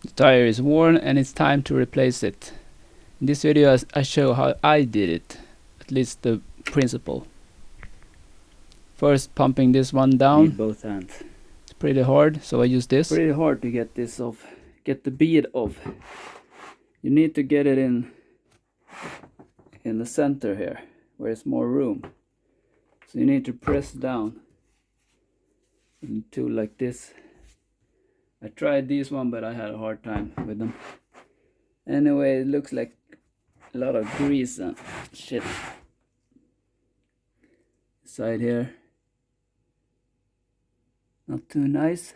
The tire is worn and it's time to replace it. In this video I show how I did it, at least the principle. First pumping this one down. Need both hands. It's pretty hard, so I use this. Pretty hard to get this off, get the bead off. You need to get it in the center here, where it's more room. So you need to press down into like this. I tried this one, but I had a hard time with them. Anyway, it looks like a lot of grease and shit. Side here, not too nice.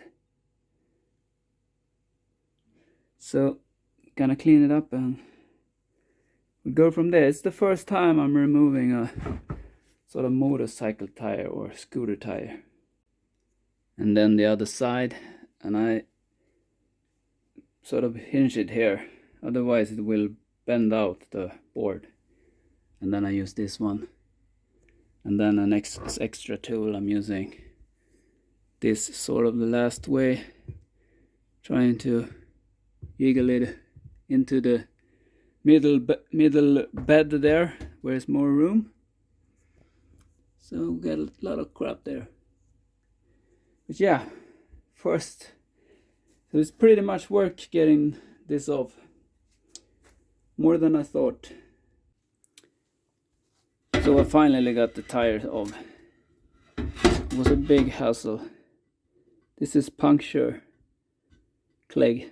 So, gonna clean it up and we'll go from there. It's the first time I'm removing a sort of motorcycle tire or scooter tire. And then the other side, and I sort of hinge it here, otherwise it will bend out the board. And then I use this one. And then an extra tool I'm using. This sort of the last way, trying to jiggle it into the middle bed there, where there's more room. So we got a lot of crap there. But yeah, first, so it's pretty much work getting this off. More than I thought. So I finally got the tires off. It was a big hassle. This is puncture clay.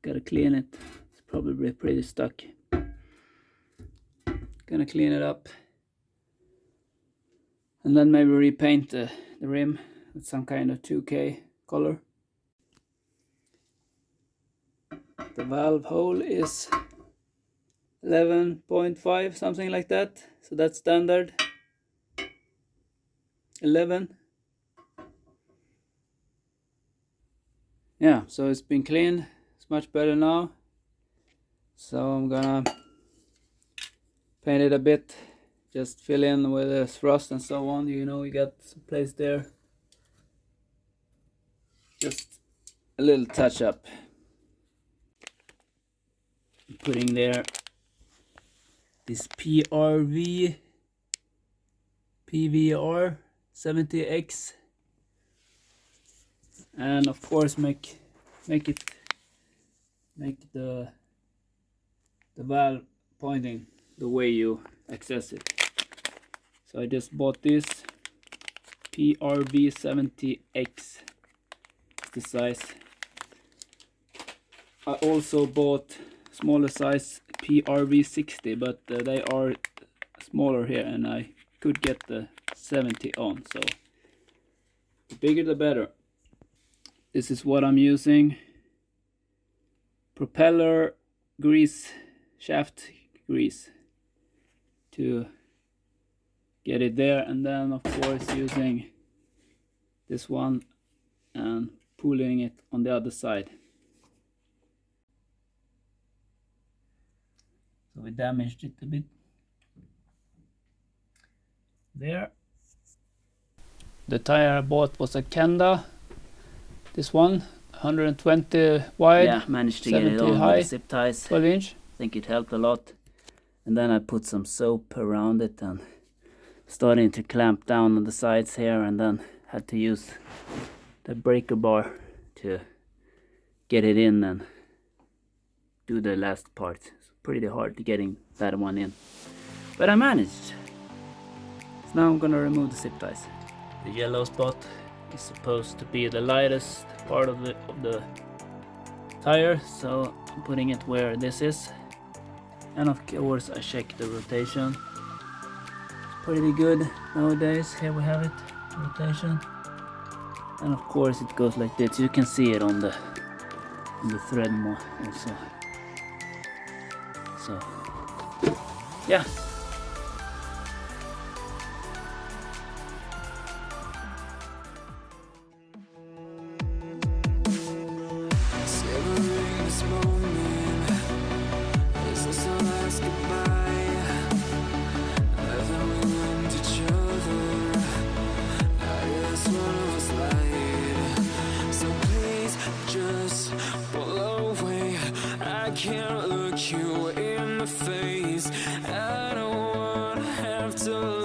Gotta clean it. It's probably pretty stuck. Gonna clean it up. And then maybe repaint the rim with some kind of 2K color. The valve hole is 11.5, something like that. So that's standard. 11. Yeah, so it's been cleaned. It's much better now. So I'm gonna paint it a bit. Just fill in with the frost and so on. You know, you got some place there. Just a little touch up. Putting there this PVR 70X, and of course make the valve pointing the way you access it. So I just bought this PRV 70X. It's the size. I also bought smaller size PRV 60, but they are smaller here, and I could get the 70 on, so the bigger the better. This is what I'm using. Propeller grease, shaft grease to get it there, and then of course using this one and pulling it on the other side. So we damaged it a bit there. The tire I bought was a Kenda. This one, 120 wide. Yeah, managed to get it on high, with the zip ties. 12 inch. I think it helped a lot. And then I put some soap around it and starting to clamp down on the sides here, and then had to use the breaker bar to get it in and do the last part. It's pretty hard to getting that one in, but I managed. So now I'm gonna remove the zip ties. The yellow spot is supposed to be the lightest part of the tire, so I'm putting it where this is. And of course I check the rotation. It's pretty good nowadays. Here we have it, rotation. And of course it goes like this. You can see it on the thread more also. So yeah. One of us lied. just blow away. I can't look you in the face. I don't wanna have to